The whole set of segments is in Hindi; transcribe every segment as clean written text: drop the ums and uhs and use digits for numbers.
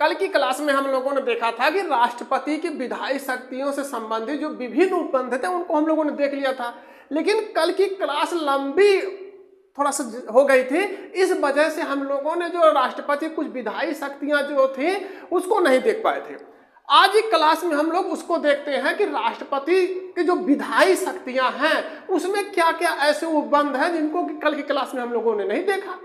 कल की क्लास में हम लोगों ने देखा था कि राष्ट्रपति की विधायी शक्तियों से संबंधित जो विभिन्न उपबंध थे उनको हम लोगों ने देख लिया था, लेकिन कल की क्लास लंबी थोड़ा सा हो गई थी, इस वजह से हम लोगों ने जो राष्ट्रपति कुछ विधायी शक्तियां जो थी उसको नहीं देख पाए थे। आज की क्लास में हम लोग उसको देखते हैं कि राष्ट्रपति की जो विधायी शक्तियां हैं उसमें क्या क्या ऐसे उपबंध हैं जिनको कि कल की क्लास में हम लोगों ने नहीं देखा।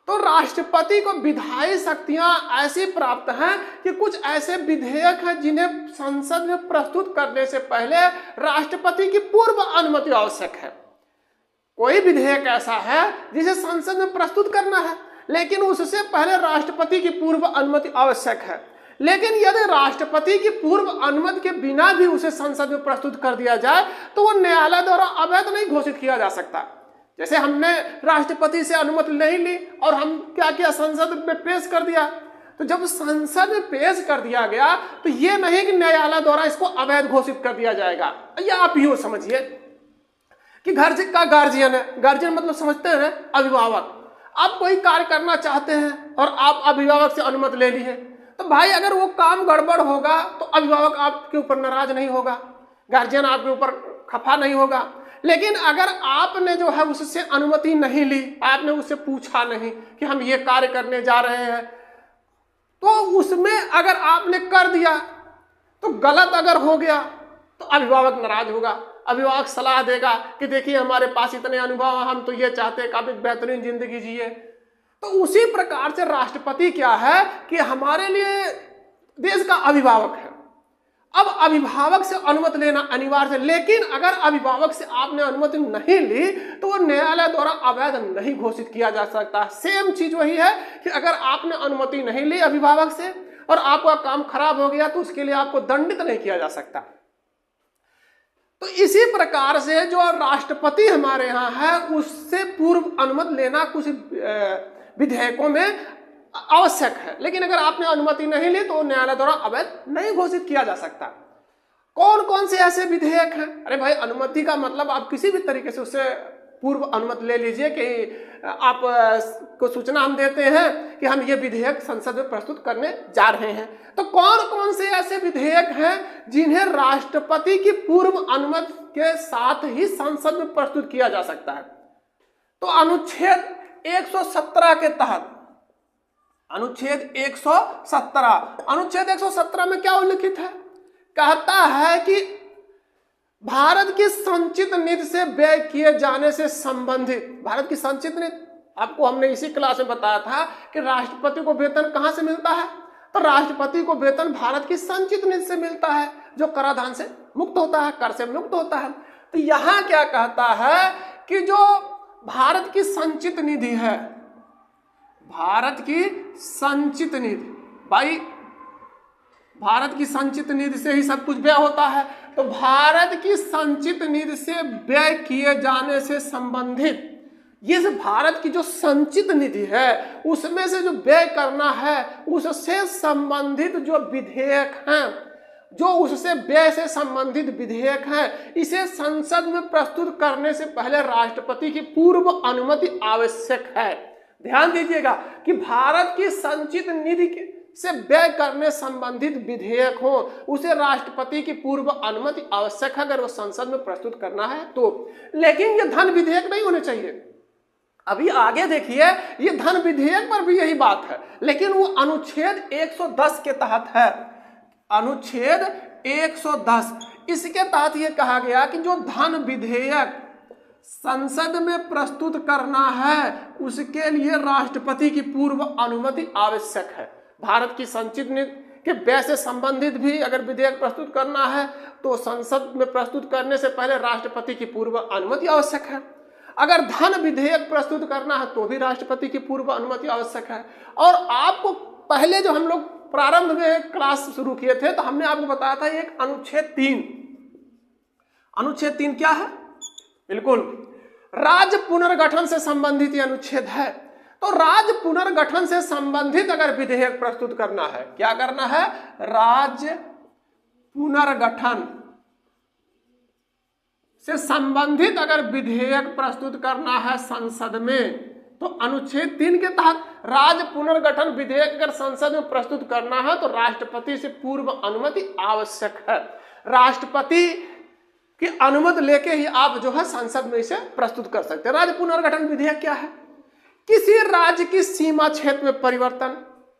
तो राष्ट्रपति को विधायी शक्तियां ऐसी प्राप्त हैं कि कुछ ऐसे विधेयक हैं जिन्हें संसद में प्रस्तुत करने से पहले राष्ट्रपति की पूर्व अनुमति आवश्यक है। कोई विधेयक ऐसा है जिसे संसद में प्रस्तुत करना है, लेकिन उससे पहले राष्ट्रपति की पूर्व अनुमति आवश्यक है। लेकिन यदि राष्ट्रपति की पूर्व अनुमति के बिना भी उसे संसद में प्रस्तुत कर दिया जाए तो वो न्यायालय द्वारा अवैध नहीं घोषित किया जा सकता। जैसे हमने राष्ट्रपति से अनुमति नहीं ली और हम क्या किया, संसद में पेश कर दिया, तो जब संसद में पेश कर दिया गया तो ये नहीं कि न्यायालय द्वारा इसको अवैध घोषित कर दिया जाएगा। या आप यूं समझिए कि घर का गार्जियन है, गार्जियन मतलब समझते हैं ना, अभिभावक। आप कोई कार्य करना चाहते हैं और आप अभिभावक से अनुमति ले ली है, तो भाई अगर वो काम गड़बड़ होगा तो अभिभावक आपके ऊपर नाराज नहीं होगा, गार्जियन आपके ऊपर खफा नहीं होगा। लेकिन अगर आपने जो है उससे अनुमति नहीं ली, आपने उससे पूछा नहीं कि हम ये कार्य करने जा रहे हैं, तो उसमें अगर आपने कर दिया तो गलत अगर हो गया तो अभिभावक नाराज होगा। अभिभावक सलाह देगा कि देखिए हमारे पास इतने अनुभव हैं, हम तो ये चाहते हैं काफी बेहतरीन जिंदगी जिए। तो उसी प्रकार से राष्ट्रपति क्या है कि हमारे लिए देश का अभिभावक है। अब अभिभावक से अनुमति लेना अनिवार्य है, लेकिन अगर अभिभावक से आपने अनुमति नहीं ली तो वो न्यायालय द्वारा अवैध नहीं घोषित किया जा सकता। सेम चीज वही है कि अगर आपने अनुमति नहीं ली अभिभावक से और आपका काम खराब हो गया तो उसके लिए आपको दंडित नहीं किया जा सकता। तो इसी प्रकार से जो राष्ट्रपति हमारे यहाँ है उससे पूर्व अनुमति लेना कुछ विधेयकों में आवश्यक है, लेकिन अगर आपने अनुमति नहीं ली तो न्यायालय द्वारा अवैध नहीं घोषित किया जा सकता। कौन कौन से ऐसे विधेयक हैं? अरे भाई, अनुमति का मतलब आप किसी भी तरीके से उससे पूर्व अनुमति ले लीजिए कि आप को सूचना हम देते हैं कि हम ये विधेयक संसद में प्रस्तुत करने जा रहे हैं। तो कौन कौन से ऐसे विधेयक हैं जिन्हें राष्ट्रपति की पूर्व अनुमति के साथ ही संसद में प्रस्तुत किया जा सकता है? तो अनुच्छेद 117 के तहत, अनुच्छेद 117 में क्या उल्लिखित है? कहता है कि भारत की संचित निधि से व्यय किए जाने से संबंधित, भारत की संचित निधि आपको हमने इसी क्लास में बताया था कि राष्ट्रपति को वेतन कहां से मिलता है, तो राष्ट्रपति को वेतन भारत की संचित निधि से मिलता है जो कराधान से मुक्त होता है, कर से मुक्त होता है। तो यहां क्या कहता है कि जो भारत की संचित निधि है, भारत की संचित निधि, भाई भारत की संचित निधि से ही सब कुछ व्यय होता है, तो भारत की संचित निधि से व्यय किए जाने से संबंधित ये भारत की जो संचित निधि है उसमें से जो व्यय करना है उससे संबंधित जो विधेयक हैं, जो उससे व्यय से संबंधित विधेयक हैं, इसे संसद में प्रस्तुत करने से पहले राष्ट्रपति की पूर्व अनुमति आवश्यक है। ध्यान दीजिएगा कि भारत की संचित निधि से व्यय करने संबंधित विधेयक हो उसे राष्ट्रपति की पूर्व अनुमति आवश्यक है अगर वो संसद में प्रस्तुत करना है तो। लेकिन ये धन विधेयक नहीं होने चाहिए। अभी आगे देखिए, ये धन विधेयक पर भी यही बात है, लेकिन वो अनुच्छेद 110 के तहत है। अनुच्छेद 110 इसके तहत ये कहा गया कि जो धन विधेयक संसद में प्रस्तुत करना है उसके लिए राष्ट्रपति की पूर्व अनुमति आवश्यक है। भारत की संचित निधि के व्यय से संबंधित भी अगर विधेयक प्रस्तुत करना है तो संसद में प्रस्तुत करने से पहले राष्ट्रपति की पूर्व अनुमति आवश्यक है। अगर धन विधेयक प्रस्तुत करना है तो भी राष्ट्रपति की पूर्व अनुमति आवश्यक है। और आपको पहले जो हम लोग प्रारंभ में क्लास शुरू किए थे तो हमने आपको बताया था एक अनुच्छेद 3। अनुच्छेद 3 क्या है? बिल्कुल राज्य पुनर्गठन से संबंधित ये अनुच्छेद है। तो राज्य पुनर्गठन से संबंधित अगर विधेयक प्रस्तुत करना है, क्या करना है? राज्य पुनर्गठन से संबंधित अगर विधेयक प्रस्तुत करना है संसद में तो अनुच्छेद 3 के तहत राज्य पुनर्गठन विधेयक अगर संसद में प्रस्तुत करना है तो राष्ट्रपति से पूर्व अनुमति आवश्यक है। राष्ट्रपति की अनुमति लेके ही आप जो है संसद में इसे प्रस्तुत कर सकते हैं। राज्य पुनर्गठन विधेयक क्या है? किसी राज्य की सीमा क्षेत्र में परिवर्तन,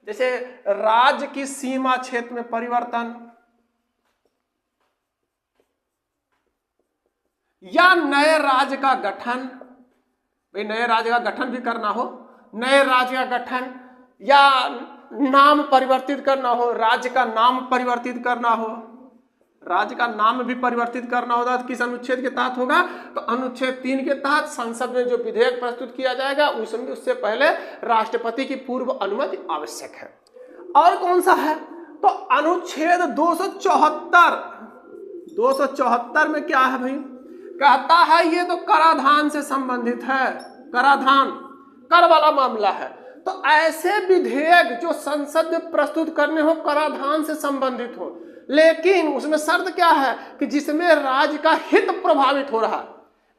जैसे राज्य की सीमा क्षेत्र में परिवर्तन या नए राज्य का गठन, भाई नए राज्य का गठन भी करना हो, नए राज्य का गठन या नाम परिवर्तित करना हो, राज्य का नाम परिवर्तित करना हो, राज्य का नाम भी परिवर्तित करना होगा तो किस अनुच्छेद के तहत होगा? तो अनुच्छेद 3 के तहत संसद में जो विधेयक प्रस्तुत किया जाएगा उससे पहले राष्ट्रपति की पूर्व अनुमति आवश्यक है। और कौन सा है? तो अनुच्छेद 274 में क्या है भाई? कहता है ये तो कराधान से संबंधित है, कराधान कर वाला मामला है। तो ऐसे विधेयक जो संसद में प्रस्तुत करने हो कराधान से संबंधित हो, लेकिन उसमें शर्त क्या है कि जिसमें राज्य का हित प्रभावित हो रहा है।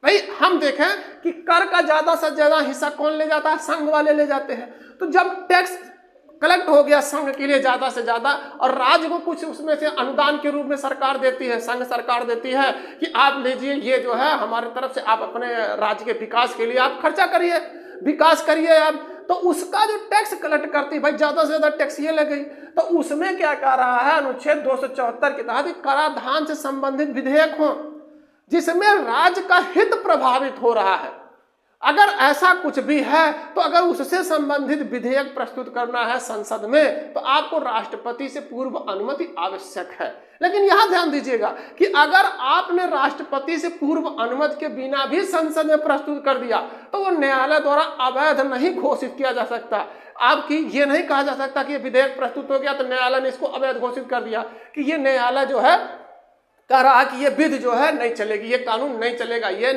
भाई हम देखें कि कर का ज्यादा से ज्यादा हिस्सा कौन ले जाता है? संघ वाले ले जाते हैं। तो जब टैक्स कलेक्ट हो गया संघ के लिए ज्यादा से ज्यादा और राज्य को कुछ उसमें से अनुदान के रूप में सरकार देती है, संघ सरकार देती है कि आप लीजिए, ये जो है हमारे तरफ से आप अपने राज्य के विकास के लिए आप खर्चा करिए, विकास करिए आप। तो उसका जो टैक्स कलेक्ट करती है, भाई ज्यादा से ज्यादा टैक्स ये लग गई। तो उसमें क्या कह रहा है अनुच्छेद 274 के तहत कराधान से संबंधित विधेयक हो जिसमें राज्य का हित प्रभावित हो रहा है। अगर ऐसा कुछ भी है तो अगर उससे संबंधित विधेयक प्रस्तुत करना है संसद में तो आपको राष्ट्रपति से पूर्व अनुमति आवश्यक है। लेकिन यहां ध्यान दीजिएगा कि अगर आपने राष्ट्रपति से पूर्व अनुमति के बिना भी संसद में प्रस्तुत कर दिया तो वो न्यायालय द्वारा अवैध नहीं घोषित किया जा सकता। आपकी ये नहीं कहा जा सकता कि ये विधेयक प्रस्तुत हो गया तो न्यायालय ने इसको अवैध घोषित कर दिया कि ये न्यायालय जो है कह रहा कि ये विधि जो है नहीं चलेगी, ये कानून नहीं चलेगा, ये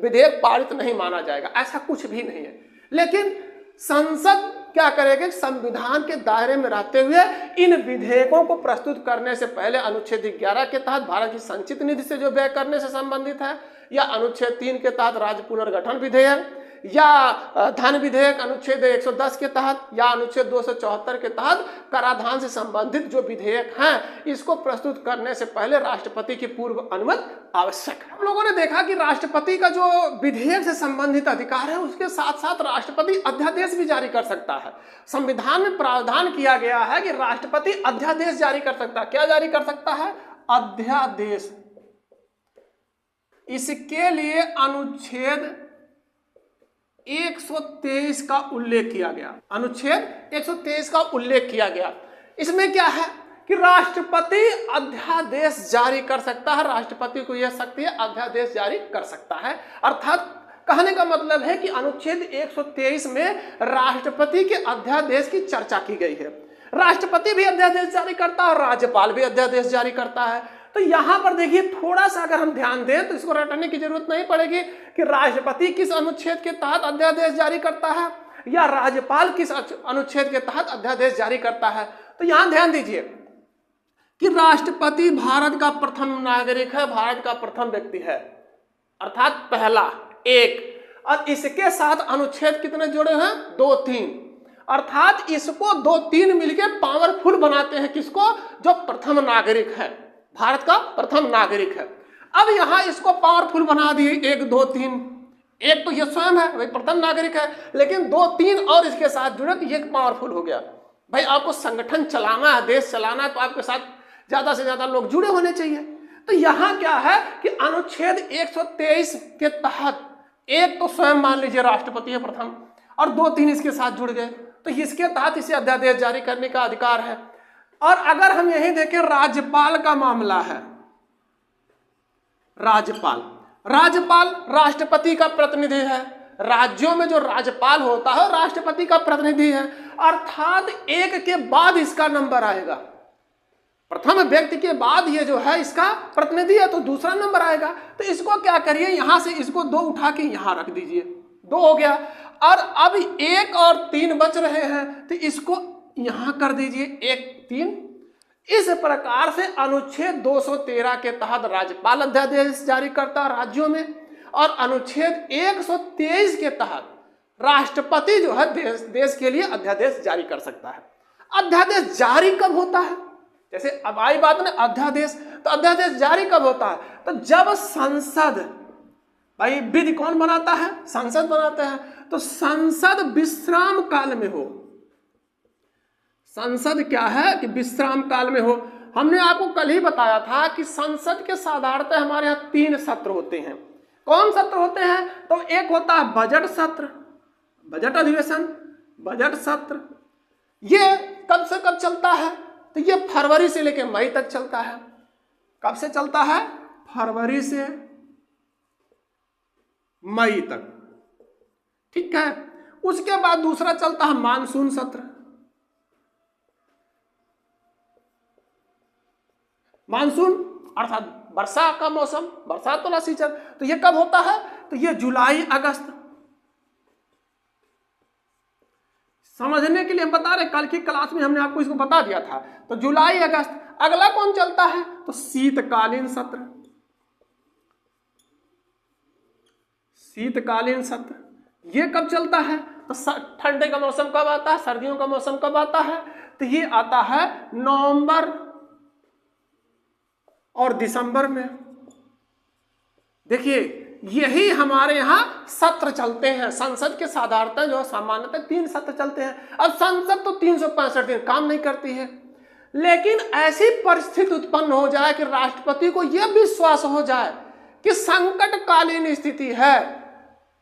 विधेयक पारित नहीं माना जाएगा। ऐसा कुछ भी नहीं है। लेकिन संसद क्या करेगी? संविधान के दायरे में रहते हुए इन विधेयकों को प्रस्तुत करने से पहले अनुच्छेद 11 के तहत भारत की संचित निधि से जो व्यय करने से संबंधित है, या अनुच्छेद 3 के तहत राज्य पुनर्गठन विधेयक, या धन विधेयक अनुच्छेद 110 के तहत, या अनुच्छेद 274 के तहत कराधान से संबंधित जो विधेयक हैं इसको प्रस्तुत करने से पहले राष्ट्रपति की पूर्व अनुमति आवश्यक है। हम लोगों ने देखा कि राष्ट्रपति का जो विधेयक से संबंधित अधिकार है उसके साथ साथ राष्ट्रपति अध्यादेश भी जारी कर सकता है। संविधान में प्रावधान किया गया है कि राष्ट्रपति अध्यादेश जारी कर सकता है। क्या जारी कर सकता है? अध्यादेश। इसके लिए अनुच्छेद 123 का उल्लेख किया गया। अनुच्छेद 123 का उल्लेख किया गया। इसमें क्या है कि राष्ट्रपति अध्यादेश जारी कर सकता है। राष्ट्रपति को यह शक्ति है, अध्यादेश जारी कर सकता है। अर्थात कहने का मतलब है कि अनुच्छेद 123 में राष्ट्रपति के अध्यादेश की चर्चा की गई है। राष्ट्रपति भी अध्यादेश जारी करता है और राज्यपाल भी अध्यादेश जारी करता है। तो यहां पर देखिए थोड़ा सा अगर हम ध्यान दें तो इसको रटने की जरूरत नहीं पड़ेगी कि राष्ट्रपति किस अनुच्छेद के तहत अध्यादेश जारी करता है या राज्यपाल किस अनुच्छेद के तहत अध्यादेश जारी करता है। तो यहां ध्यान दीजिए कि राष्ट्रपति भारत का प्रथम नागरिक है, भारत का प्रथम व्यक्ति है, अर्थात पहला एक। और इसके साथ अनुच्छेद कितने जुड़े हैं? 2-3। अर्थात इसको 2-3 मिलकर पावरफुल बनाते हैं। किसको? जो प्रथम नागरिक है, भारत का प्रथम नागरिक है। अब यहां इसको पावरफुल बना दिए 1, 2, 3। एक तो ये स्वयं है, वही प्रथम नागरिक है, लेकिन 2, 3 और इसके साथ जुड़े तो ये पावरफुल हो गया। भाई आपको संगठन चलाना है, देश चलाना है, तो आपके साथ ज्यादा से ज्यादा लोग जुड़े होने चाहिए। तो यहां क्या है कि अनुच्छेद 123 के तहत एक तो स्वयं मान लीजिए राष्ट्रपति है प्रथम और 2, 3 इसके साथ जुड़ गए, तो इसके तहत इसे अध्यादेश जारी करने का अधिकार है। और अगर हम यही देखें राज्यपाल का मामला है, राज्यपाल राष्ट्रपति का प्रतिनिधि है। राज्यों में जो राज्यपाल होता है राष्ट्रपति का प्रतिनिधि है। अर्थात एक के बाद इसका नंबर आएगा। प्रथम व्यक्ति के बाद ये जो है इसका प्रतिनिधि है तो दूसरा नंबर आएगा। तो इसको क्या करिए, यहां से इसको 2 उठा के यहां रख दीजिए, 2 हो गया। और अब 1 और 3 बच रहे हैं तो इसको यहां कर दीजिए 1, 3। इस प्रकार से अनुच्छेद 213 के तहत राज्यपाल अध्यादेश जारी करता है राज्यों में, और अनुच्छेद 123 के तहत राष्ट्रपति जो है देश के लिए अध्यादेश जारी कर सकता है। अध्यादेश जारी कब होता है? जैसे अब आई बात ना अध्यादेश, तो अध्यादेश जारी कब होता है? तो जब संसद, भाई विधि कौन बनाता है? संसद बनाते हैं। तो संसद विश्राम काल में हो। संसद क्या है कि विश्राम काल में हो। हमने आपको कल ही बताया था कि संसद के साधारणतः हमारे यहाँ 3 सत्र होते हैं। कौन सत्र होते हैं? तो एक होता है बजट सत्र, बजट अधिवेशन, बजट सत्र। ये कब से कब चलता है? तो ये फरवरी से लेकर मई तक चलता है। कब से चलता है? फरवरी से मई तक, ठीक है। उसके बाद दूसरा चलता है मानसून सत्र। मानसून अर्थात वर्षा का मौसम, बरसात वाला सीजन। तो ये कब होता है? तो ये जुलाई अगस्त। समझने के लिए हम बता रहे, कल की क्लास में हमने आपको इसको बता दिया था। तो जुलाई अगस्त। अगला कौन चलता है? तो शीतकालीन सत्र। शीतकालीन सत्र ये कब चलता है? तो ठंडे का मौसम कब आता है? सर्दियों का मौसम कब आता है? तो ये आता है नवंबर और दिसंबर में। देखिए यही हमारे यहाँ सत्र चलते हैं। संसद के साधारणतः जो सामान्यतः 3 सत्र चलते हैं। अब संसद तो 365 दिन काम नहीं करती है, लेकिन ऐसी परिस्थिति उत्पन्न हो जाए कि राष्ट्रपति को यह विश्वास हो जाए कि संकटकालीन स्थिति है,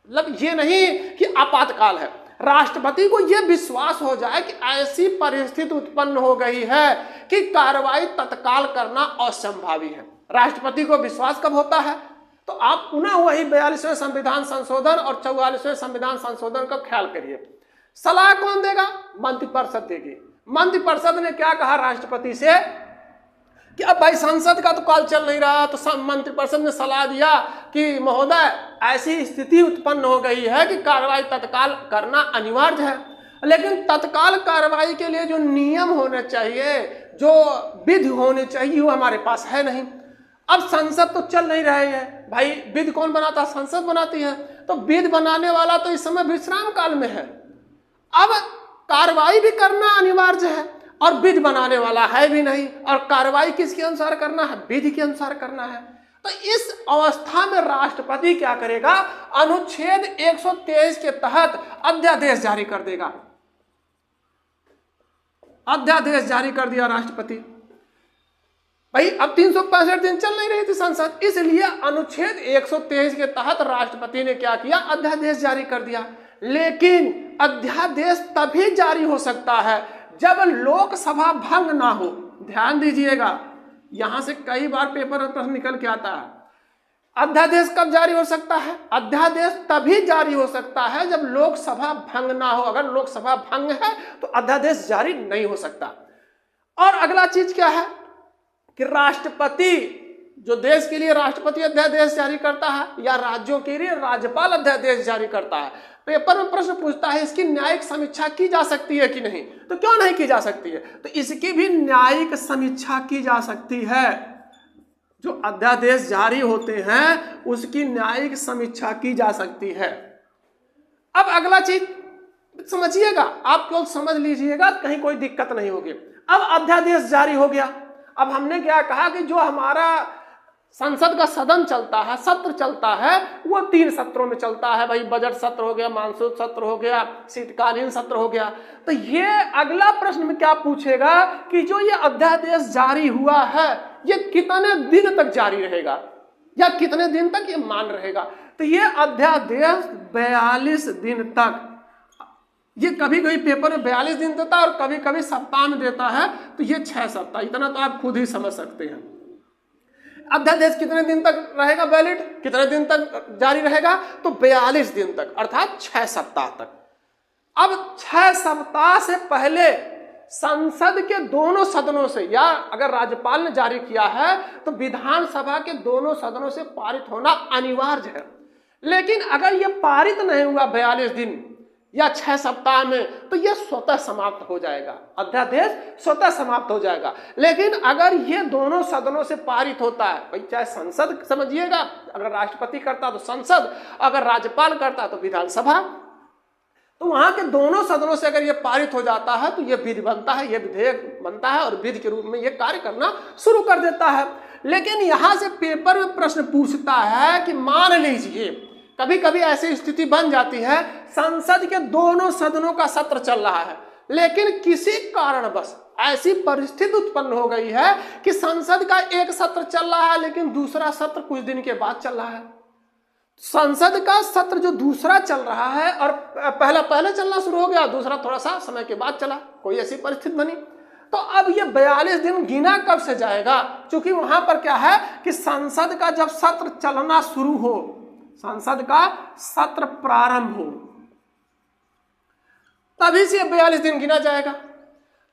मतलब ये नहीं कि आपातकाल है, राष्ट्रपति को यह विश्वास हो जाए कि ऐसी परिस्थिति उत्पन्न हो गई है कि कार्रवाई तत्काल करना असंभावी है। राष्ट्रपति को विश्वास कब होता है? तो आप पुनः वही 42वें संविधान संशोधन और 44वें संविधान संशोधन का ख्याल करिए। सलाह कौन देगा? मंत्रिपरिषद देगी। मंत्रिपरिषद ने क्या कहा राष्ट्रपति से कि अब भाई संसद का तो काल चल नहीं रहा, तो मंत्रिपरिषद ने सलाह दिया कि महोदय ऐसी स्थिति उत्पन्न हो गई है कि कार्रवाई तत्काल करना अनिवार्य है। लेकिन तत्काल कार्रवाई के लिए जो नियम होने चाहिए, जो विधि होनी चाहिए, वो हमारे पास है नहीं। अब संसद तो चल नहीं रही है, भाई विधि कौन बनाता है? संसद बनाती है। तो विधि बनाने वाला तो इस समय विश्राम काल में है। अब कार्रवाई भी करना अनिवार्य है और विधि बनाने वाला है भी नहीं, और कार्रवाई किसके अनुसार करना है? विधि के अनुसार करना है। तो इस अवस्था में राष्ट्रपति क्या करेगा? अनुच्छेद 123 के तहत अध्यादेश जारी कर देगा। अध्यादेश जारी कर दिया राष्ट्रपति। भाई अब 365 दिन चल नहीं रही थी संसद, इसलिए अनुच्छेद 123 के तहत राष्ट्रपति ने क्या किया? अध्यादेश जारी कर दिया। लेकिन अध्यादेश तभी जारी हो सकता है जब लोकसभा भंग ना हो। ध्यान दीजिएगा, यहां से कई बार पेपर में प्रश्न निकल के आता है। अध्यादेश कब जारी हो सकता है? अध्यादेश तभी जारी हो सकता है जब लोकसभा भंग ना हो। अगर लोकसभा भंग है तो अध्यादेश जारी नहीं हो सकता। और अगला चीज क्या है कि राष्ट्रपति, जो देश के लिए राष्ट्रपति अध्यादेश जारी करता है या राज्यों के लिए राज्यपाल अध्यादेश जारी करता है, पेपर में प्रश्न पूछता है इसकी न्यायिक समीक्षा की जा सकती है कि नहीं। तो क्यों नहीं की जा सकती है? तो इसकी भी न्यायिक समीक्षा की जा सकती है। जो अध्यादेश जारी होते हैं उसकी न्यायिक समीक्षा की जा सकती है। अब अगला चीज समझिएगा, आप केवल समझ लीजिएगा, कहीं कोई दिक्कत नहीं होगी। अब अध्यादेश जारी हो गया। अब हमने क्या कहा कि जो हमारा संसद का सदन चलता है, सत्र चलता है, वो 3 सत्रों में चलता है। भाई बजट सत्र हो गया, मानसून सत्र हो गया, शीतकालीन सत्र हो गया। तो ये अगला प्रश्न में क्या पूछेगा कि जो ये अध्यादेश जारी हुआ है ये कितने दिन तक जारी रहेगा या कितने दिन तक ये मान रहेगा? तो ये अध्यादेश 42 दिन तक, ये कभी कभी पेपर में 42 दिन देता है और कभी कभी सप्ताह में देता है, तो ये 6 सप्ताह, इतना तो आप खुद ही समझ सकते हैं। अध्यादेश कितने दिन तक रहेगा वैलिड, कितने दिन तक जारी रहेगा? तो 42 दिन तक, अर्थात 6 सप्ताह तक। अब 6 सप्ताह से पहले संसद के दोनों सदनों से, या अगर राज्यपाल ने जारी किया है तो विधानसभा के दोनों सदनों से पारित होना अनिवार्य है। लेकिन अगर यह पारित नहीं हुआ 42 दिन या 6 सप्ताह में, तो यह स्वतः समाप्त हो जाएगा, अध्यादेश स्वतः समाप्त हो जाएगा। लेकिन अगर यह दोनों सदनों से पारित होता है, भाई चाहे संसद समझिएगा, अगर राष्ट्रपति करता तो संसद, अगर राज्यपाल करता तो विधानसभा, तो वहां के दोनों सदनों से अगर ये पारित हो जाता है तो ये विधि बनता है, ये विधेयक बनता है और विधि के रूप में ये कार्य करना शुरू कर देता है। लेकिन यहां से पेपर में प्रश्न पूछता है कि मान लीजिए कभी कभी ऐसी स्थिति बन जाती है, संसद के दोनों सदनों का सत्र चल रहा है, लेकिन किसी कारणवश ऐसी परिस्थिति उत्पन्न हो गई है कि संसद का एक सत्र चल रहा है लेकिन दूसरा सत्र कुछ दिन के बाद चल रहा है। संसद का सत्र जो दूसरा चल रहा है और पहले चलना शुरू हो गया, दूसरा थोड़ा सा समय के बाद चला, कोई ऐसी परिस्थिति बनी, तो अब ये 42 दिन गिना कब से जाएगा? क्योंकि वहां पर क्या है कि संसद का जब सत्र चलना शुरू हो, संसद का सत्र प्रारंभ हो, तभी से 42 दिन गिना जाएगा।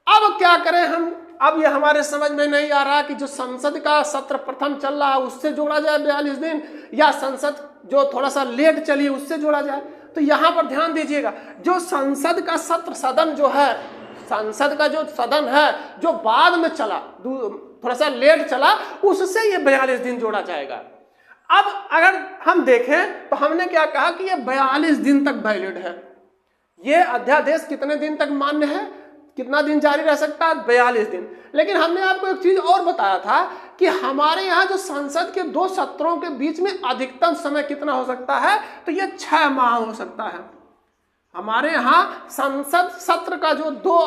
अब क्या करें हम? अब ये हमारे समझ में नहीं आ रहा कि जो संसद का सत्र प्रथम चल रहा है उससे जोड़ा जाए 42 दिन, या संसद जो थोड़ा सा लेट चली उससे जोड़ा जाए। तो यहां पर ध्यान दीजिएगा, जो संसद का सत्र सदन जो है, संसद का जो सदन है जो बाद में चला, थोड़ा सा लेट चला, उससे ये 42 दिन जोड़ा जाएगा। अब अगर हम देखें तो हमने क्या कहा कि ये 42 दिन तक वैलिड है। ये अध्यादेश कितने दिन तक मान्य है, कितना दिन जारी रह सकता है? 42 दिन। लेकिन हमने आपको एक चीज और बताया था कि हमारे यहाँ जो संसद के दो सत्रों के बीच में अधिकतम समय कितना हो सकता है, तो ये 6 माह हो सकता है। हमारे यहाँ संसद सत्र का जो 2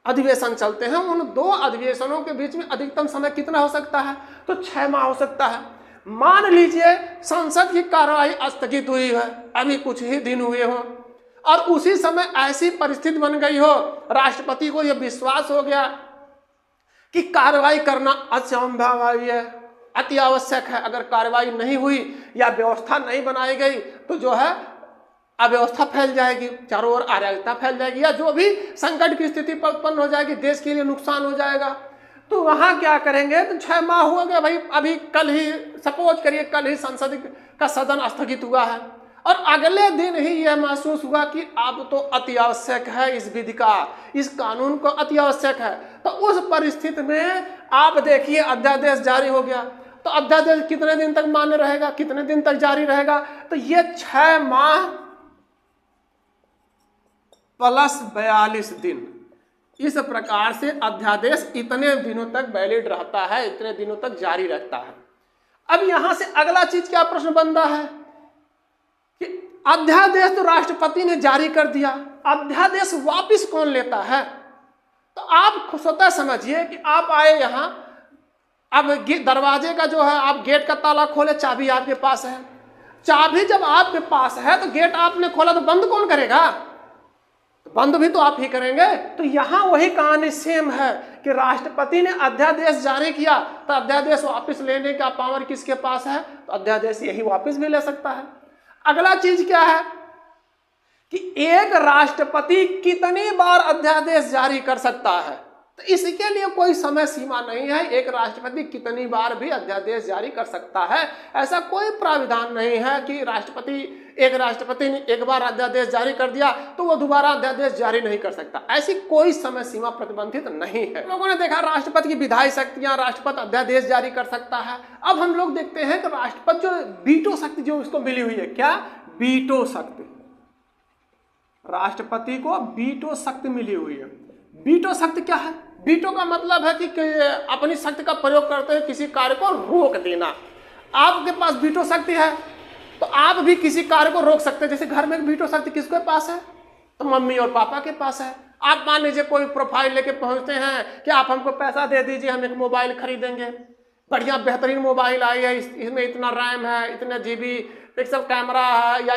अधिवेशन चलते हैं, उन 2 अधिवेशनों के बीच में अधिकतम समय कितना हो सकता है? तो 6 माह हो सकता है। मान लीजिए संसद की कार्रवाई स्थगित हुई है, अभी कुछ ही दिन हुए हों, और उसी समय ऐसी परिस्थिति बन गई हो, राष्ट्रपति को यह विश्वास हो गया कि कार्रवाई करना असंभव है, अति आवश्यक है। अगर कार्रवाई नहीं हुई या व्यवस्था नहीं बनाई गई तो जो है अव्यवस्था फैल जाएगी, चारों ओर अराजकता फैल जाएगी, या जो भी संकट की स्थिति उत्पन्न हो जाएगी, देश के लिए नुकसान हो जाएगा। तो वहां क्या करेंगे? तो 6 माह हुआ गया भाई, अभी कल ही सपोज करिए कल ही संसद का सदन स्थगित हुआ है और अगले दिन ही यह महसूस हुआ कि अब तो अति आवश्यक है इस विधि का, इस कानून को अति आवश्यक है। तो उस परिस्थिति में आप देखिए अध्यादेश जारी हो गया, तो अध्यादेश कितने दिन तक मान्य रहेगा, कितने दिन तक जारी रहेगा? तो ये 6 माह प्लस 42 दिन, इस प्रकार से अध्यादेश इतने दिनों तक वैलिड रहता है, इतने दिनों तक जारी रहता है। अब यहां से अगला चीज क्या प्रश्न बनता है कि अध्यादेश तो राष्ट्रपति ने जारी कर दिया, अध्यादेश वापस कौन लेता है? तो आप स्वतः समझिए कि आप आए यहां, अब दरवाजे का जो है आप गेट का ताला खोले, चाबी आपके पास है, चाबी जब आपके पास है तो गेट आपने खोला तो बंद कौन करेगा? बंद भी तो आप ही करेंगे। तो यहां वही कहानी सेम है कि राष्ट्रपति ने अध्यादेश जारी किया तो अध्यादेश वापस लेने का पावर किसके पास है? तो अध्यादेश यही वापस भी ले सकता है। अगला चीज क्या है कि एक राष्ट्रपति कितनी बार अध्यादेश जारी कर सकता है? तो इसके लिए कोई समय सीमा नहीं है, एक राष्ट्रपति कितनी बार भी अध्यादेश जारी कर सकता है। ऐसा कोई प्राविधान नहीं है कि एक राष्ट्रपति ने एक बार अध्यादेश जारी कर दिया तो वो दोबारा अध्यादेश जारी नहीं कर सकता। ऐसी कोई समय सीमा प्रतिबंधित नहीं है। लोगों ने देखा राष्ट्रपति की विधायी शक्तियां, राष्ट्रपति अध्यादेश जारी कर सकता है। अब हम लोग देखते हैं कि राष्ट्रपति जो वीटो शक्ति जो उसको मिली हुई है, क्या? वीटो शक्ति। राष्ट्रपति को वीटो शक्ति मिली हुई है। वीटो शक्ति क्या है? वीटो का मतलब है कि अपनी शक्ति का प्रयोग करते हुए किसी कार्य को रोक देना। आपके पास वीटो शक्ति है तो आप भी किसी कार्य को रोक सकते हैं। जैसे घर में वीटो शक्ति किसके पास है? तो मम्मी और पापा के पास है। आप मान लीजिए कोई प्रोफाइल लेके पहुंचते हैं कि आप हमको पैसा दे दीजिए, हम एक मोबाइल खरीदेंगे, बढ़िया बेहतरीन मोबाइल आई है, इसमें इतना रैम है, इतना GB पिक्सल कैमरा है, या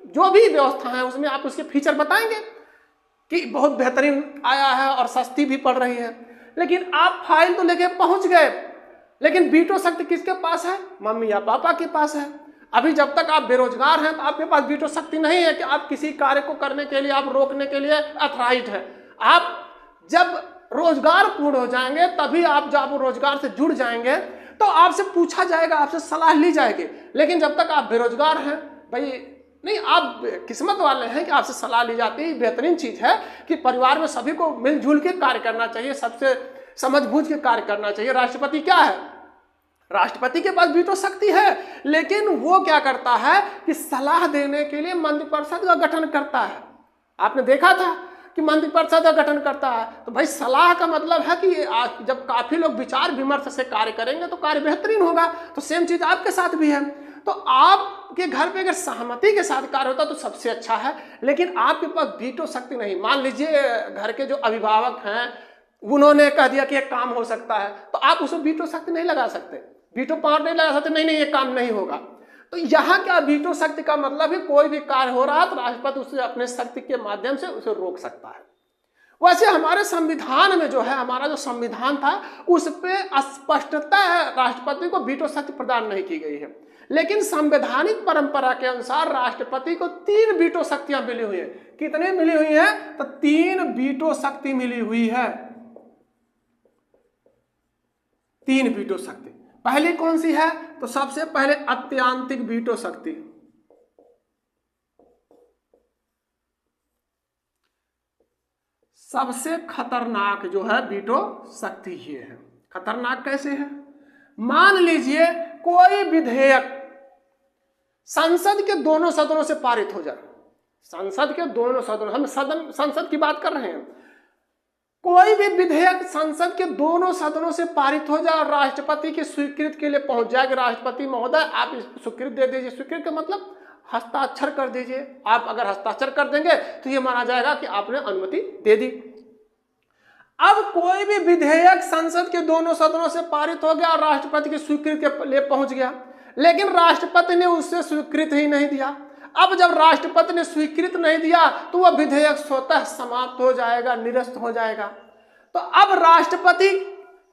जो भी व्यवस्था है उसमें आप उसके फीचर बताएंगे कि बहुत बेहतरीन आया है और सस्ती भी पड़ रही है। लेकिन आप फाइल तो लेके पहुंच गए, लेकिन वीटो शक्ति किसके पास है? मम्मी या पापा के पास है। अभी जब तक आप बेरोजगार हैं तो आपके पास वीटो शक्ति नहीं है कि आप किसी कार्य को करने के लिए, आप रोकने के लिए अथॉराइज्ड है। आप जब रोजगार पूर्ण हो जाएंगे तभी आप जब रोजगार से जुड़ जाएंगे तो आपसे पूछा जाएगा, आपसे सलाह ली जाएगी। लेकिन जब तक आप बेरोजगार हैं, भाई नहीं, आप किस्मत वाले हैं कि आपसे सलाह ली जाती है। बेहतरीन चीज है कि परिवार में सभी को मिलजुल के कार्य करना चाहिए, सबसे समझ बूझ के कार्य करना चाहिए। राष्ट्रपति क्या है? राष्ट्रपति के पास वीटो शक्ति है, लेकिन वो क्या करता है कि सलाह देने के लिए मंत्रिपरिषद का गठन करता है। आपने देखा था कि मंत्रिपरिषद का गठन करता है। तो भाई सलाह का मतलब है कि जब काफी लोग विचार विमर्श से कार्य करेंगे तो कार्य बेहतरीन होगा। तो सेम चीज आपके साथ भी है। तो आपके घर पे अगर सहमति के साथ कार्य होता तो सबसे अच्छा है, लेकिन आपके पास वीटो शक्ति नहीं। मान लीजिए घर के जो अभिभावक हैं उन्होंने कह दिया कि एक काम हो सकता है, तो आप उसमें वीटो शक्ति नहीं लगा सकते, वीटो पावर नहीं लगा सकते, नहीं ये काम नहीं होगा। तो यहाँ क्या वीटो शक्ति का मतलब है कोई भी कार्य हो रहा है तो राष्ट्रपति उसे अपने शक्ति के माध्यम से उसे रोक सकता है। वैसे हमारे संविधान में जो है, हमारा जो संविधान था उस पर स्पष्टता है राष्ट्रपति को वीटो शक्ति प्रदान नहीं की गई है, लेकिन संवैधानिक परंपरा के अनुसार राष्ट्रपति को 3 वीटो शक्तियां मिली हुई है। कितने मिली हुई है? तो 3 वीटो शक्ति मिली हुई है, 3 वीटो शक्ति। पहली कौन सी है? तो सबसे पहले अत्यंतिक वीटो शक्ति। सबसे खतरनाक जो है वीटो शक्ति ये है। खतरनाक कैसे है? मान लीजिए कोई विधेयक संसद के दोनों सदनों से पारित हो जाए, संसद के दोनों सदनों, हम संसद की बात कर रहे हैं, कोई भी विधेयक संसद के दोनों सदनों से पारित हो जाए और राष्ट्रपति की स्वीकृति के लिए पहुंच जाए कि राष्ट्रपति महोदय आप इसको स्वीकृति दे दीजिए। स्वीकृति का मतलब हस्ताक्षर कर दीजिए। आप अगर हस्ताक्षर कर देंगे तो ये माना जाएगा कि आपने अनुमति दे दी। अब कोई भी विधेयक संसद के दोनों सदनों से पारित हो गया और राष्ट्रपति की स्वीकृति के लिए पहुंच गया, लेकिन राष्ट्रपति ने उससे स्वीकृति ही नहीं दिया। अब जब राष्ट्रपति ने स्वीकृति नहीं दिया तो वह विधेयक स्वतः समाप्त हो जाएगा, निरस्त हो जाएगा। तो अब राष्ट्रपति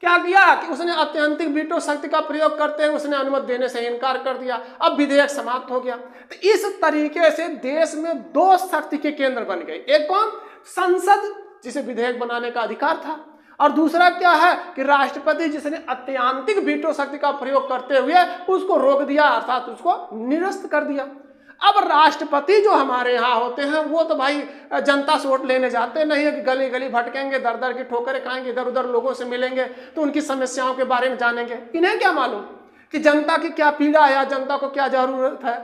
क्या किया कि उसने अत्यंतिक वीटो शक्ति का प्रयोग करते हुए उसने अनुमति देने से इनकार कर दिया। अब विधेयक समाप्त हो गया। तो इस तरीके से देश में 2 शक्ति के केंद्र बन गए। एक कौन? संसद, जिसे विधेयक बनाने का अधिकार था, और दूसरा क्या है कि राष्ट्रपति, जिसने अत्यंतिक वीटो शक्ति का प्रयोग करते हुए उसको रोक दिया, अर्थात उसको निरस्त कर दिया। अब राष्ट्रपति जो हमारे यहाँ होते हैं वो तो भाई जनता से वोट लेने जाते नहीं है कि गली गली भटकेंगे, दर दर की ठोकरें खाएंगे, इधर उधर लोगों से मिलेंगे तो उनकी समस्याओं के बारे में जानेंगे। इन्हें क्या मालूम कि जनता की क्या पीड़ा है या जनता को क्या जरूरत है।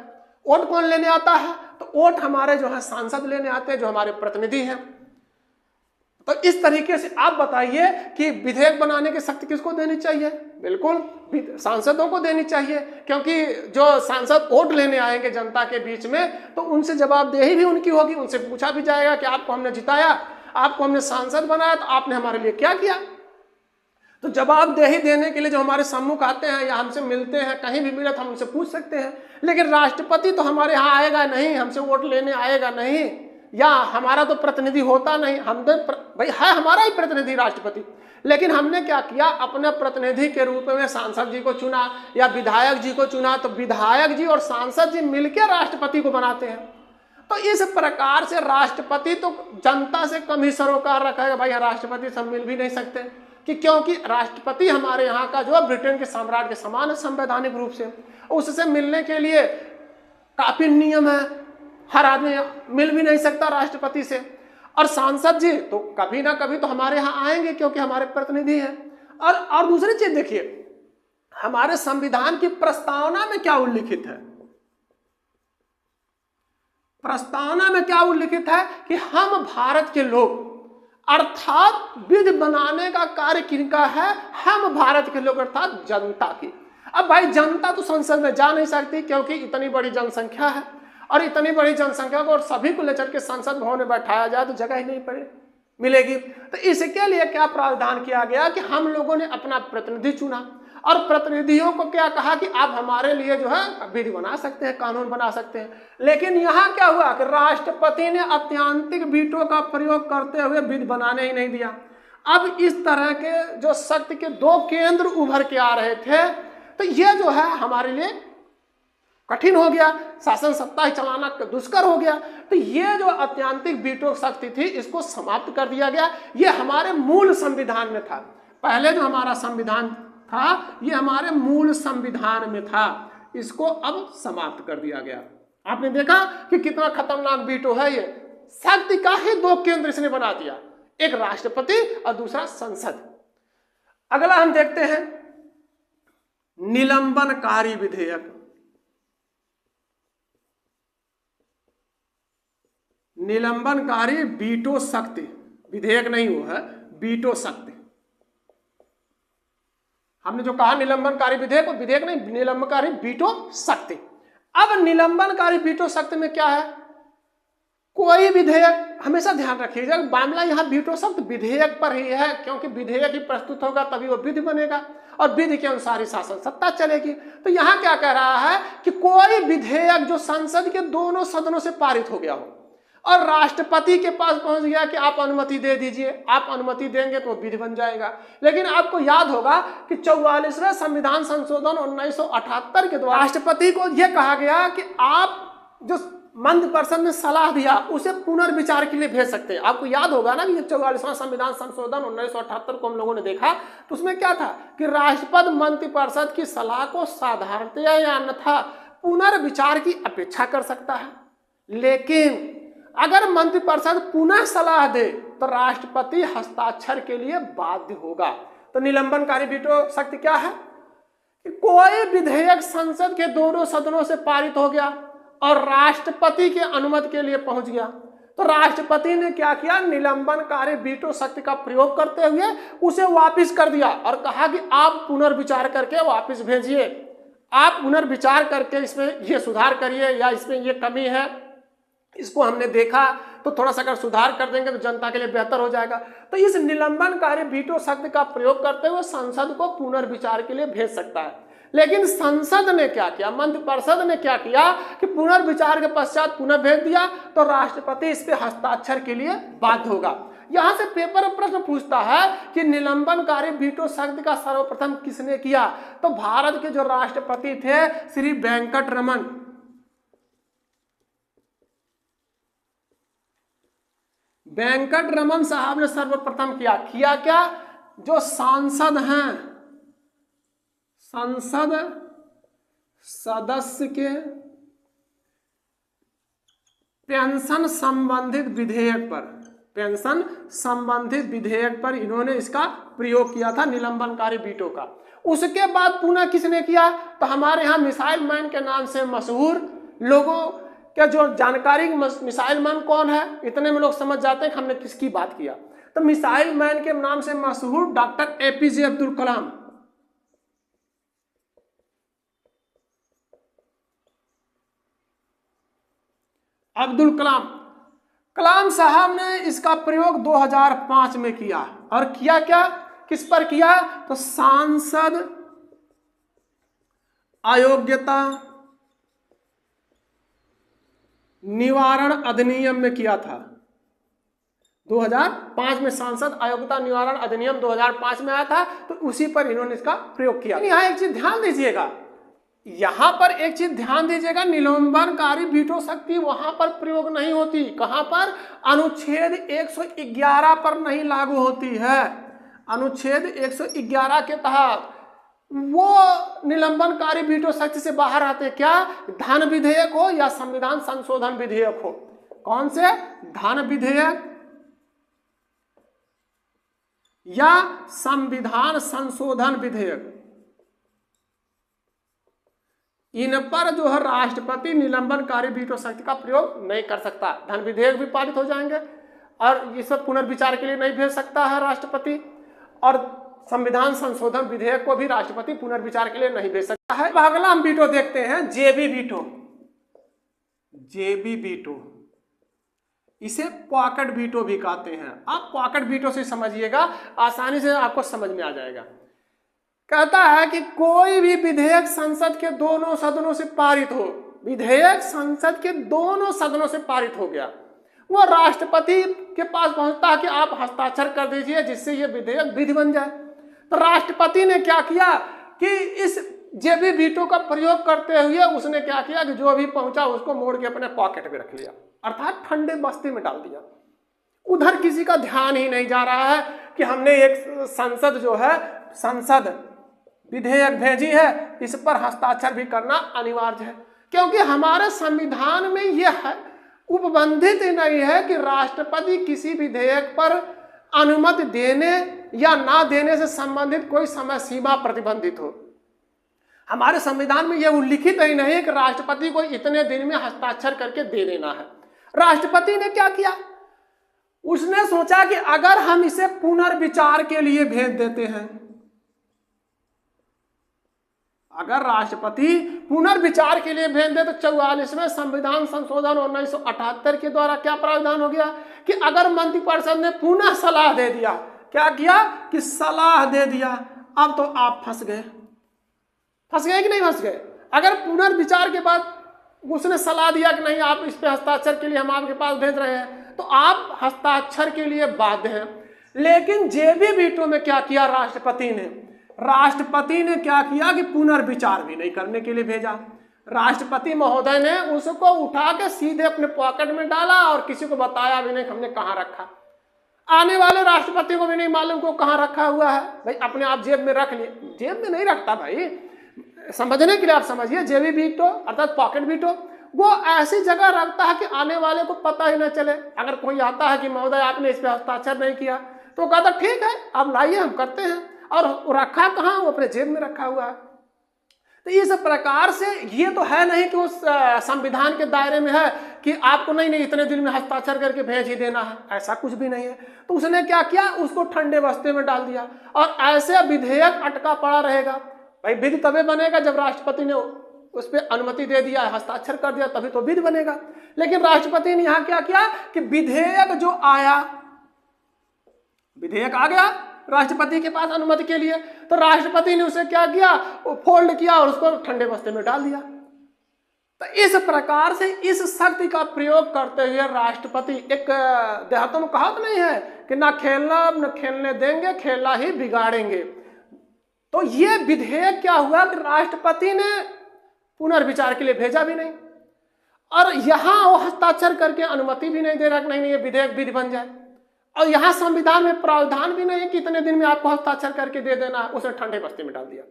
वोट कौन लेने आता है? तो वोट हमारे जो है सांसद लेने आते हैं, जो हमारे प्रतिनिधि हैं। तो इस तरीके से आप बताइए कि विधेयक बनाने की शक्ति किसको देनी चाहिए? बिल्कुल सांसदों को देनी चाहिए, क्योंकि जो सांसद वोट लेने आएंगे जनता के बीच में तो उनसे जवाबदेही भी उनकी होगी। उनसे पूछा भी जाएगा कि आपको हमने जिताया, आपको हमने सांसद बनाया, तो आपने हमारे लिए क्या किया। तो जवाबदेही देने के लिए जो हमारे सम्मुख आते हैं या हमसे मिलते हैं, कहीं भी मिले तो हम उनसे पूछ सकते हैं। लेकिन राष्ट्रपति तो हमारे यहाँ आएगा नहीं, हमसे वोट लेने आएगा नहीं, या हमारा तो प्रतिनिधि होता नहीं। हम तो भाई है हमारा ही प्रतिनिधि राष्ट्रपति, लेकिन हमने क्या किया, अपने प्रतिनिधि के रूप में सांसद जी को चुना या विधायक जी को चुना। तो विधायक जी और सांसद जी मिलकर राष्ट्रपति को बनाते हैं। तो इस प्रकार से राष्ट्रपति तो जनता से कम ही सरोकार रखेगा। भाई राष्ट्रपति से मिल भी नहीं सकते कि क्योंकि राष्ट्रपति हमारे यहाँ का जो ब्रिटेन के सम्राट के समान है संवैधानिक रूप से। उससे मिलने के लिए काफी नियम है, हर आदमी मिल भी नहीं सकता राष्ट्रपति से। और सांसद जी तो कभी ना कभी तो हमारे यहाँ आएंगे क्योंकि हमारे प्रतिनिधि हैं। और दूसरी चीज देखिए, हमारे संविधान की प्रस्तावना में क्या उल्लिखित है? प्रस्तावना में क्या उल्लिखित है कि हम भारत के लोग, अर्थात विधि बनाने का कार्य किनका है? हम भारत के लोग, अर्थात जनता की। अब भाई जनता तो संसद में जा नहीं सकती क्योंकि इतनी बड़ी जनसंख्या है, और इतनी बड़ी जनसंख्या को और सभी को लेकर के संसद भवन में बैठाया जाए तो जगह ही नहीं मिलेगी। तो इसके लिए क्या प्रावधान किया गया कि हम लोगों ने अपना प्रतिनिधि चुना और प्रतिनिधियों को क्या कहा कि आप हमारे लिए जो है विधि बना सकते हैं, कानून बना सकते हैं। लेकिन यहाँ क्या हुआ कि राष्ट्रपति ने अत्यंतिक वीटो का प्रयोग करते हुए विधि बनाने ही नहीं दिया। अब इस तरह के जो शक्ति के 2 केंद्र उभर के आ रहे थे, तो ये जो है हमारे लिए कठिन हो गया, शासन सत्ता ही चलाना दुष्कर हो गया। तो ये जो अत्यंतिक वीटो शक्ति थी इसको समाप्त कर दिया गया। ये हमारे मूल संविधान में था। पहले जो हमारा संविधान था ये हमारे मूल संविधान में था, इसको अब समाप्त कर दिया गया। आपने देखा कि कितना खतरनाक वीटो है ये। शक्ति का ही 2 केंद्र इसने बना दिया, एक राष्ट्रपति और दूसरा संसद। अगला हम देखते हैं निलंबनकारी विधेयक। निलंबनकारी वीटो शक्ति, विधेयक नहीं वो है, वीटो शक्ति। हमने जो कहा निलंबनकारी विधेयक, वो विधेयक नहीं, निलंबनकारी वीटो शक्ति। अब निलंबनकारी वीटो शक्ति में क्या है, कोई विधेयक, हमेशा ध्यान रखिएगा मामला यहाँ वीटो शक्ति विधेयक पर ही है, क्योंकि विधेयक ही प्रस्तुत होगा तभी वो विधि बनेगा और विधि के अनुसार ही शासन सत्ता चलेगी। तो यहाँ क्या कह रहा है कि कोई विधेयक जो संसद के दोनों सदनों से पारित हो गया हो और राष्ट्रपति के पास पहुंच गया कि आप अनुमति दे दीजिए, आप अनुमति देंगे तो विधि बन जाएगा। लेकिन आपको याद होगा कि 44वें संविधान संशोधन 1978 के द्वारा राष्ट्रपति को यह कहा गया कि आप जो मंत्रिपरिषद ने सलाह दिया उसे पुनर्विचार के लिए भेज सकते हैं। आपको याद होगा ना कि 44वां संविधान संशोधन 1978 को हम लोगों ने देखा, तो उसमें क्या था कि राष्ट्रपति मंत्रिपरिषद की सलाह को साधारणतया या अन्यथा पुनर्विचार की अपेक्षा कर सकता है। लेकिन अगर मंत्रिपरिषद पुनः सलाह दे तो राष्ट्रपति हस्ताक्षर के लिए बाध्य होगा। तो निलंबनकारी वीटो शक्ति क्या है कि कोई विधेयक संसद के दोनों सदनों से पारित हो गया और राष्ट्रपति के अनुमति के लिए पहुंच गया, तो राष्ट्रपति ने क्या किया, निलंबनकारी वीटो शक्ति का प्रयोग करते हुए उसे वापस कर दिया और कहा कि आप पुनर्विचार करके वापस भेजिए, आप पुनर्विचार करके इसमें ये सुधार करिए या इसमें ये कमी है, इसको हमने देखा तो थोड़ा सा अगर सुधार कर देंगे तो जनता के लिए बेहतर हो जाएगा। तो इस निलंबनकारी वीटो शक्ति का प्रयोग करते हुए संसद को पुनर्विचार के लिए भेज सकता है। लेकिन संसद ने क्या किया, मंत्रिपरिषद ने क्या किया कि पुनर्विचार के पश्चात पुनः भेज दिया तो राष्ट्रपति इस पे हस्ताक्षर के लिए बाध्य होगा। यहां से पेपर में प्रश्न पूछता है कि निलंबनकारी वीटो शक्ति का सर्वप्रथम किसने किया, तो भारत के जो राष्ट्रपति थे श्री वेंकट रमन, वेंकट रमन साहब ने सर्वप्रथम किया क्या, जो सांसद हैं, संसद सदस्य के पेंशन संबंधित विधेयक पर, पेंशन संबंधित विधेयक पर इन्होंने इसका प्रयोग किया था निलंबनकारी वीटो का। उसके बाद पुनः किसने किया, तो हमारे यहाँ मिसाइल मैन के नाम से मशहूर, लोगों क्या जो जानकारी, मिसाइल मैन कौन है इतने में लोग समझ जाते हैं कि हमने किसकी बात किया। तो मिसाइल मैन के नाम से मशहूर डॉक्टर एपीजे अब्दुल कलाम, कलाम साहब ने इसका प्रयोग 2005 में किया। और किया क्या, किस पर किया, तो सांसद अयोग्यता निवारण अधिनियम में किया था। 2005 में सांसद अयोग्यता निवारण अधिनियम 2005 में आया था, तो उसी पर इन्होंने इसका प्रयोग किया। यहाँ एक चीज ध्यान दीजिएगा, यहां पर एक चीज ध्यान दीजिएगा, निलंबनकारी वीटो शक्ति वहां पर प्रयोग नहीं होती, कहां पर, अनुच्छेद 111 पर नहीं लागू होती है। अनुच्छेद 111 के तहत वो निलंबनकारी वीटो शक्ति से बाहर आते, क्या, धन विधेयक हो या संविधान संशोधन विधेयक हो। कौन से, धन विधेयक या संविधान संशोधन विधेयक, इन पर जो है राष्ट्रपति निलंबनकारी वीटो शक्ति का प्रयोग नहीं कर सकता। धन विधेयक भी पारित हो जाएंगे और इस पर पुनर्विचार के लिए नहीं भेज सकता है राष्ट्रपति, और संविधान संशोधन विधेयक को भी राष्ट्रपति पुनर्विचार के लिए नहीं भेज सकता है। अगला हम वीटो देखते हैं, जेबी वीटो। जेबी वीटो, इसे पॉकेट वीटो भी कहते हैं। आप पॉकेट वीटो से समझिएगा, आसानी से आपको समझ में आ जाएगा। कहता है कि कोई भी विधेयक संसद के दोनों सदनों से पारित हो, विधेयक संसद के दोनों सदनों से पारित हो गया, वो राष्ट्रपति के पास पहुंचता है कि आप हस्ताक्षर कर दीजिए जिससे ये विधेयक विधि बन जाए। तो राष्ट्रपति ने क्या किया कि इस जेबी वीटो का प्रयोग करते हुए उसने क्या किया कि जो भी पहुंचा उसको मोड़ के अपने पॉकेट में रख लिया, अर्थात ठंडे बस्ती में डाल दिया। उधर किसी का ध्यान ही नहीं जा रहा है कि हमने एक संसद जो है, संसद विधेयक भेजी है, इस पर हस्ताक्षर भी करना अनिवार्य है, क्योंकि हमारे संविधान में यह है उपबंधित नहीं है कि राष्ट्रपति किसी विधेयक पर अनुमति देने या ना देने से संबंधित कोई समय सीमा प्रतिबंधित हो। हमारे संविधान में यह उल्लिखित ही नहीं है कि राष्ट्रपति को इतने दिन में हस्ताक्षर करके दे देना है। राष्ट्रपति ने क्या किया, उसने सोचा कि अगर हम इसे पुनर्विचार के लिए भेज देते हैं, अगर राष्ट्रपति पुनर्विचार के लिए भेज दे तो 44वें संविधान संशोधन 1978 के द्वारा क्या प्रावधान हो गया कि अगर मंत्रिपरिषद ने पुनः सलाह दे दिया, क्या किया कि सलाह दे दिया, अब तो आप फंस गए कि नहीं फंस गए। अगर पुनर्विचार के बाद उसने सलाह दिया कि नहीं आप इस पे हस्ताक्षर के लिए हम आपके पास भेज रहे हैं, तो आप हस्ताक्षर के लिए बाध्य हैं। लेकिन जेबी वीटो में क्या किया राष्ट्रपति ने क्या किया कि पुनर्विचार भी नहीं करने के लिए भेजा। राष्ट्रपति महोदय ने उसको उठा के सीधे अपने पॉकेट में डाला और किसी को बताया भी नहीं हमने कहाँ रखा। आने वाले राष्ट्रपति को भी नहीं मालूम को कहाँ रखा हुआ है। भाई अपने आप जेब में रख लिए, जेब में नहीं रखता भाई, समझने के लिए आप समझिए। जेबी वीटो अर्थात पॉकेट वीटो वो ऐसी जगह रखता है कि आने वाले को पता ही न चले। अगर कोई आता है कि महोदय आपने इस पे हस्ताक्षर नहीं किया, तो कहता ठीक है आप लाइए हम करते हैं, और रखा कहाँ, वो अपने जेब में रखा हुआ है। तो इस प्रकार से ये तो है नहीं कि उस संविधान के दायरे में है कि आपको नहीं इतने दिन में हस्ताक्षर करके भेज ही देना है, ऐसा कुछ भी नहीं है। तो उसने क्या किया, उसको ठंडे बस्ते में डाल दिया और ऐसे विधेयक अटका पड़ा रहेगा। भाई विधि तभी बनेगा जब राष्ट्रपति ने उस पर अनुमति दे दिया, हस्ताक्षर कर दिया, तभी तो विधि बनेगा। लेकिन राष्ट्रपति ने यहाँ क्या किया कि विधेयक जो आया, विधेयक आ गया राष्ट्रपति के पास अनुमति के लिए, तो राष्ट्रपति ने उसे क्या किया, फोल्ड किया और उसको ठंडे बस्ते में डाल दिया। तो इस प्रकार से इस शक्ति का प्रयोग करते हुए राष्ट्रपति, एक देहातों में कहावत नहीं है कि ना खेलना न खेलने देंगे, खेला ही बिगाड़ेंगे। तो ये विधेयक क्या हुआ कि राष्ट्रपति ने पुनर्विचार के लिए भेजा भी नहीं और यहां वो हस्ताक्षर करके अनुमति भी नहीं दे रहा कि नहीं ये विधेयक विधि बन जाए, और यहां संविधान में प्रावधान भी नहीं कि इतने दिन में आपको हस्ताक्षर करके दे देना, उसे ठंडे बस्ते में डाल दिया।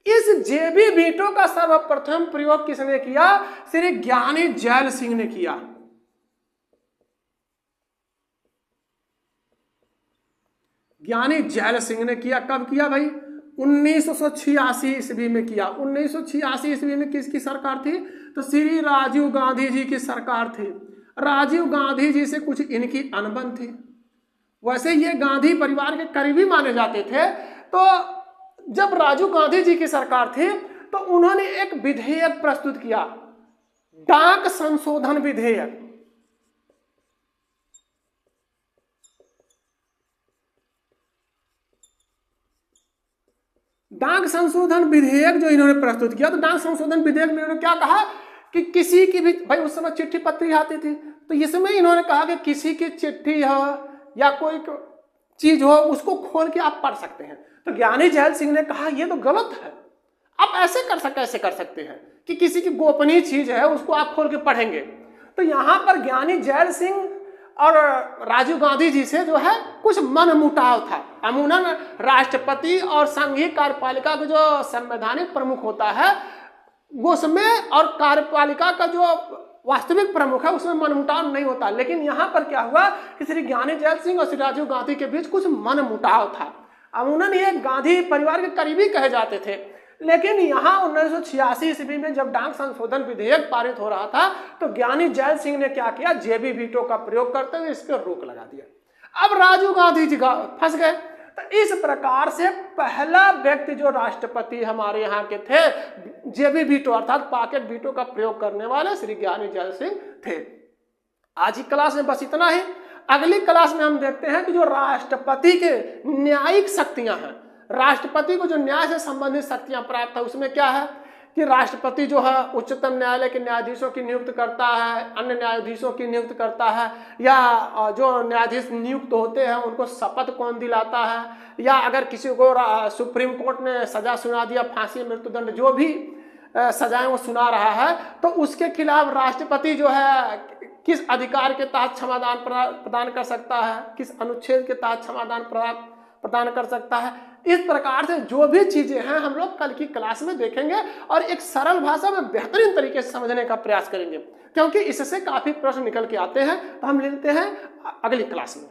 इस जेबी वीटो का सर्वप्रथम प्रयोग किसने किया, श्री ज्ञानी जैल सिंह ने किया। ज्ञानी जैल सिंह ने किया। कब किया भाई, 1986 ईस्वी में किया। 1986 ईस्वी में किसकी सरकार थी, तो श्री राजीव गांधी जी की सरकार थी। राजीव गांधी जी से कुछ इनकी अनबन थी। वैसे ये गांधी परिवार के करीबी माने जाते थे। तो जब राजीव गांधी जी की सरकार थी तो उन्होंने एक विधेयक प्रस्तुत किया, डाक संशोधन विधेयक। डाक संशोधन विधेयक जो इन्होंने प्रस्तुत किया, तो डाक संशोधन विधेयक में इन्होंने क्या कहा कि किसी की भी, भाई उस समय चिट्ठी पत्री आती थी, तो इसमें इन्होंने कहा कि किसी की चिट्ठी हो या कोई चीज हो उसको खोल के आप पढ़ सकते हैं। तो ज्ञानी जैल सिंह ने कहा ये तो गलत है, आप ऐसे कैसे कर सकते हैं कि किसी की गोपनीय चीज है उसको आप खोल के पढ़ेंगे। तो यहाँ पर ज्ञानी जैल सिंह और राजीव गांधी जी से जो है कुछ मनमुटाव था। अमूमन राष्ट्रपति और संघीय कार्यपालिका का जो संवैधानिक प्रमुख होता है उसमें और कार्यपालिका का जो वास्तविक प्रमुख है उसमें मनमुटाव नहीं होता। लेकिन यहाँ पर क्या हुआ कि श्री ज्ञानी जैल सिंह और श्री राजीव गांधी के बीच कुछ मनमुटाव था। अमूमन ये गांधी परिवार के करीबी कहे जाते थे। लेकिन यहाँ 1986 ईस्वी में जब डाक संशोधन विधेयक पारित हो रहा था तो ज्ञानी जैल सिंह ने क्या किया, जेबी वीटो का प्रयोग करते हुए इस पर रोक लगा दिया। अब राजीव गांधी जी फंस गए। तो इस प्रकार से पहला व्यक्ति जो राष्ट्रपति हमारे यहाँ के थे जेबी वीटो अर्थात पॉकेट वीटो का प्रयोग करने वाले श्री ज्ञानी जैल सिंह थे। आज की क्लास में बस इतना ही। अगली क्लास में हम देखते हैं कि जो राष्ट्रपति के न्यायिक शक्तियां हैं, राष्ट्रपति को जो न्याय से संबंधित शक्तियां प्राप्त है उसमें क्या है कि राष्ट्रपति जो है उच्चतम न्यायालय के न्यायाधीशों की नियुक्त करता है, अन्य न्यायाधीशों की नियुक्त करता है, या जो न्यायाधीश नियुक्त होते हैं उनको शपथ कौन दिलाता है, या अगर किसी को सुप्रीम कोर्ट ने सजा सुना दिया, फांसी मृत्युदंड जो भी सजाएं वो सुना रहा है, तो उसके खिलाफ राष्ट्रपति जो है किस अधिकार के तहत क्षमादान प्रदान कर सकता है, किस अनुच्छेद के तहत क्षमादान प्रदान कर सकता है। इस प्रकार से जो भी चीजें हैं हम लोग कल की क्लास में देखेंगे और एक सरल भाषा में बेहतरीन तरीके से समझने का प्रयास करेंगे, क्योंकि इससे काफी प्रश्न निकल के आते हैं। तो हम लेते हैं अगली क्लास में।